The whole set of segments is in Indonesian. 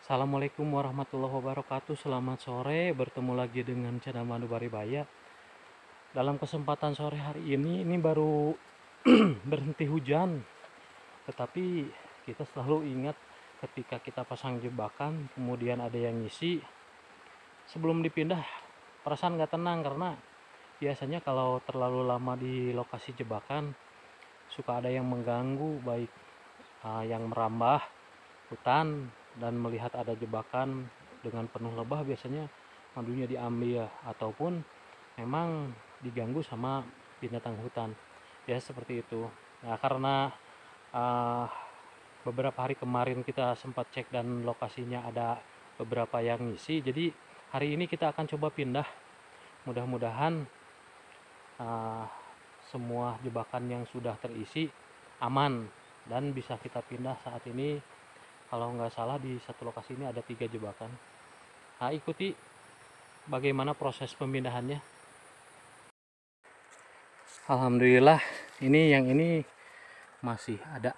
Assalamualaikum warahmatullahi wabarakatuh. Selamat sore, bertemu lagi dengan channel Manu Baribaya. Dalam kesempatan sore hari ini baru berhenti hujan, tetapi kita selalu ingat ketika kita pasang jebakan, kemudian ada yang ngisi, sebelum dipindah perasaan nggak tenang karena biasanya kalau terlalu lama di lokasi jebakan suka ada yang mengganggu, baik yang merambah hutan dan melihat ada jebakan dengan penuh lebah, biasanya madunya diambil ataupun memang diganggu sama binatang hutan ya, seperti itu. Nah, karena uh, beberapa hari kemarin kita sempat cek dan lokasinya ada beberapa yang ngisi, jadi hari ini kita akan coba pindah. Mudah-mudahan uh, semua jebakan yang sudah terisi aman dan bisa kita pindah. Saat ini kalau nggak salah di satu lokasi ini ada 3 jebakan. Nah, ikuti bagaimana proses pemindahannya. Alhamdulillah, yang ini masih ada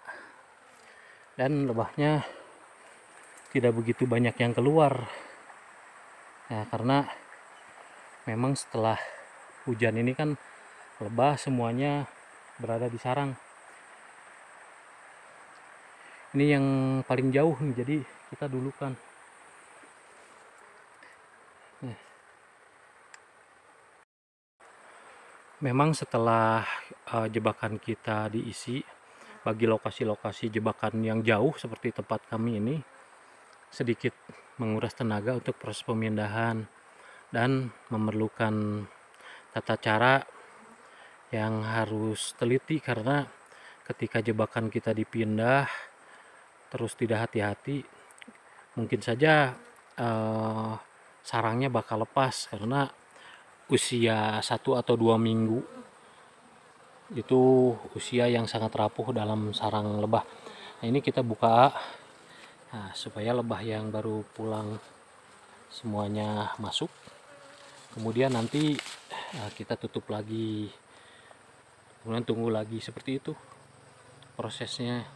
dan lebahnya tidak begitu banyak yang keluar. Ya, karena memang setelah hujan ini kan lebah semuanya berada di sarang. Ini yang paling jauh nih, jadi kita dulukan. Memang setelah jebakan kita diisi, bagi lokasi-lokasi jebakan yang jauh seperti tempat kami ini, sedikit menguras tenaga untuk proses pemindahan dan memerlukan tata cara yang harus teliti, karena ketika jebakan kita dipindah terus tidak hati-hati, mungkin saja sarangnya bakal lepas karena usia 1 atau 2 minggu itu usia yang sangat rapuh dalam sarang lebah. Nah, ini kita buka supaya lebah yang baru pulang semuanya masuk. Kemudian nanti kita tutup lagi, kemudian tunggu lagi, seperti itu prosesnya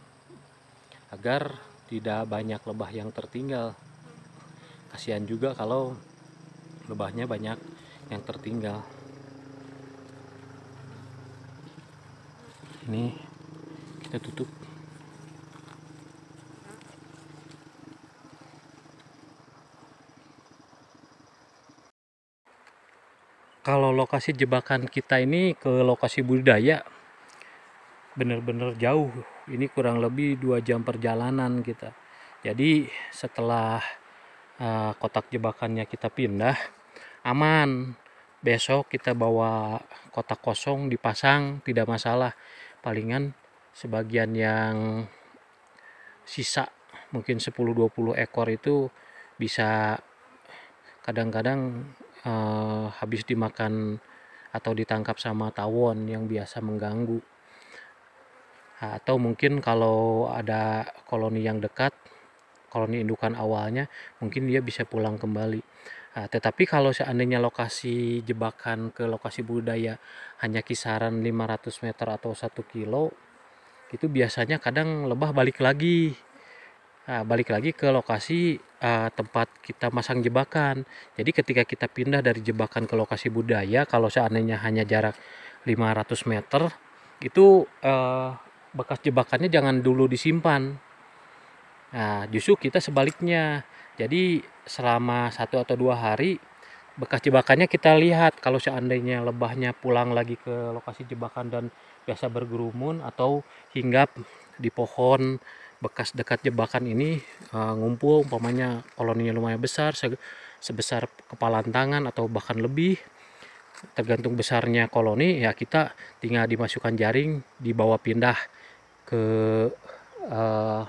agar tidak banyak lebah yang tertinggal. Kasihan juga kalau lebahnya banyak yang tertinggal. Ini kita tutup. Kalau lokasi jebakan kita ini ke lokasi budidaya bener-bener jauh. Ini kurang lebih 2 jam perjalanan kita. Jadi setelah kotak jebakannya kita pindah, aman. Besok kita bawa kotak kosong dipasang, tidak masalah. Palingan sebagian yang sisa mungkin 10-20 ekor itu bisa kadang-kadang habis dimakan atau ditangkap sama tawon yang biasa mengganggu. Atau mungkin kalau ada koloni yang dekat, koloni indukan awalnya, mungkin dia bisa pulang kembali. Tetapi kalau seandainya lokasi jebakan ke lokasi budaya hanya kisaran 500 meter atau 1 kilo, itu biasanya kadang lebah balik lagi. Balik lagi ke lokasi tempat kita masang jebakan. Jadi ketika kita pindah dari jebakan ke lokasi budaya, kalau seandainya hanya jarak 500 meter, itu bekas jebakannya jangan dulu disimpan. Nah, justru kita sebaliknya. Jadi selama 1 atau 2 hari bekas jebakannya kita lihat. Kalau seandainya lebahnya pulang lagi ke lokasi jebakan dan biasa bergerumun atau hinggap di pohon bekas dekat jebakan ini, ngumpul, umpamanya koloninya lumayan besar, sebesar kepalan tangan atau bahkan lebih, tergantung besarnya koloni, ya kita tinggal dimasukkan jaring, dibawa pindah ke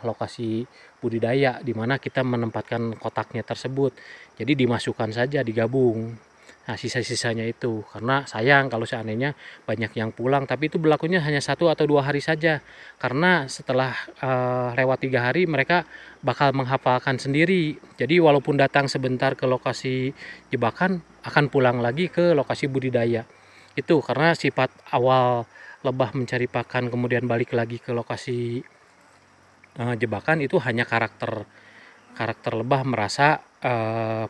lokasi budidaya di mana kita menempatkan kotaknya tersebut. Jadi dimasukkan saja, digabung. Nah, sisa-sisanya itu, karena sayang kalau seandainya banyak yang pulang, tapi itu berlakunya hanya 1 atau 2 hari saja, karena setelah lewat 3 hari mereka bakal menghafalkan sendiri. Jadi walaupun datang sebentar ke lokasi jebakan, akan pulang lagi ke lokasi budidaya. Itu karena sifat awal lebah mencari pakan kemudian balik lagi ke lokasi jebakan itu hanya karakter karakter lebah merasa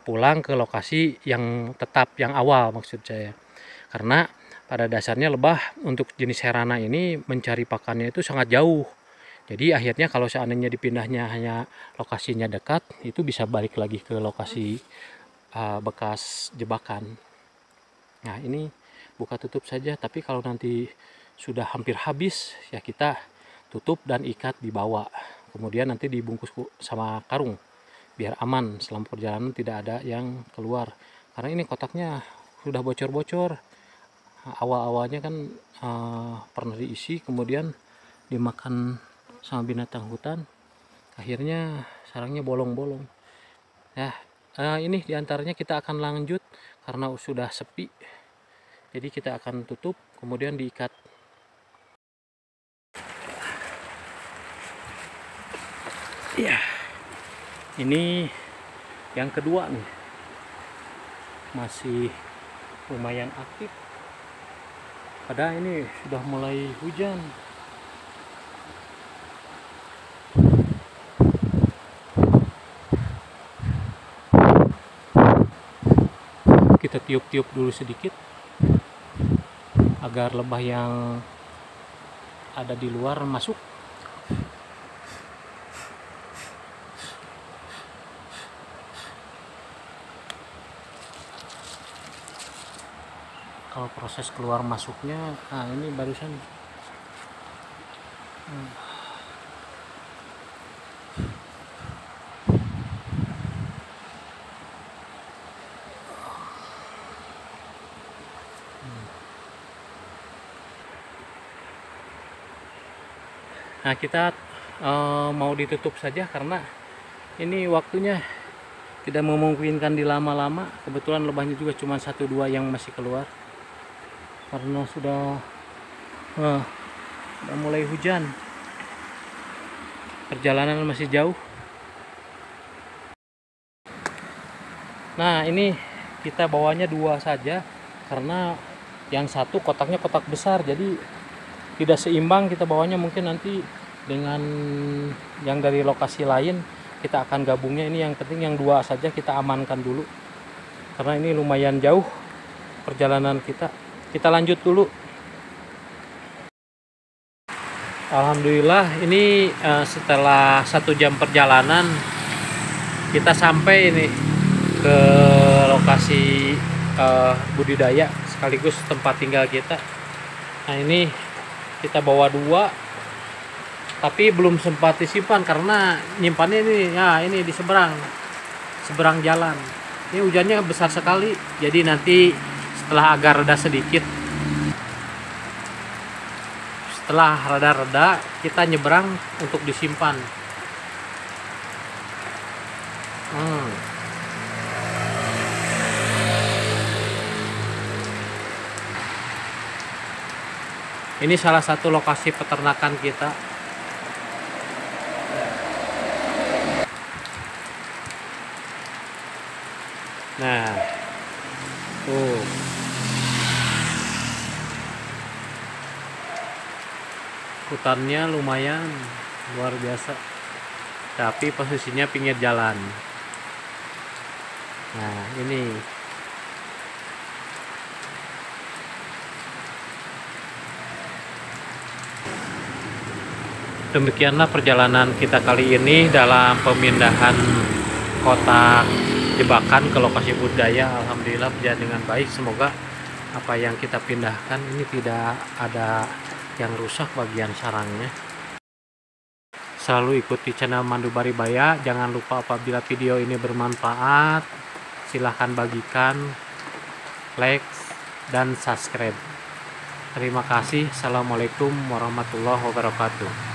pulang ke lokasi yang tetap, yang awal maksud saya. Karena pada dasarnya lebah untuk jenis herana ini mencari pakannya itu sangat jauh. Jadi akhirnya kalau seandainya dipindahnya hanya lokasinya dekat, itu bisa balik lagi ke lokasi bekas jebakan. Nah ini buka tutup saja, tapi kalau nanti sudah hampir habis ya kita tutup dan ikat di bawah. Kemudian nanti dibungkus sama karung biar aman selama perjalanan, tidak ada yang keluar. Karena ini kotaknya sudah bocor-bocor. Awal-awalnya kan pernah diisi, kemudian dimakan sama binatang hutan, akhirnya sarangnya bolong-bolong. Ya, ini diantaranya kita akan lanjut karena sudah sepi. Jadi kita akan tutup, kemudian diikat. Ya, ini yang kedua nih, masih lumayan aktif. Padahal ini sudah mulai hujan. Kita tiup-tiup dulu sedikit agar lebah yang ada di luar masuk. Kalau proses keluar masuknya, nah ini barusan nah kita mau ditutup saja karena ini waktunya tidak memungkinkan di lama-lama. Kebetulan lebahnya juga cuma 1-2 yang masih keluar karena sudah mulai hujan, perjalanan masih jauh. Nah ini kita bawanya 2 saja karena yang satu kotaknya kotak besar, jadi tidak seimbang. Kita bawanya mungkin nanti dengan yang dari lokasi lain kita akan gabungnya. Ini yang penting yang 2 saja kita amankan dulu karena ini lumayan jauh perjalanan kita. Kita lanjut dulu. Alhamdulillah ini setelah 1 jam perjalanan kita sampai ini ke lokasi budidaya sekaligus tempat tinggal kita. Nah ini kita bawa 2, tapi belum sempat disimpan karena nyimpannya ini ya ini di seberang jalan. Ini hujannya besar sekali, jadi nanti setelah agak reda sedikit, setelah reda-reda kita nyebrang untuk disimpan. Ini salah satu lokasi peternakan kita. Nah, tuh. Hutannya lumayan luar biasa. Tapi posisinya pinggir jalan. Nah, ini. Demikianlah perjalanan kita kali ini dalam pemindahan kotak jebakan ke lokasi budidaya. Alhamdulillah berjalan dengan baik. Semoga apa yang kita pindahkan ini tidak ada yang rusak bagian sarangnya. Selalu ikuti channel Mandu Baribaya. Jangan lupa apabila video ini bermanfaat, silahkan bagikan, like, dan subscribe. Terima kasih. Assalamualaikum warahmatullahi wabarakatuh.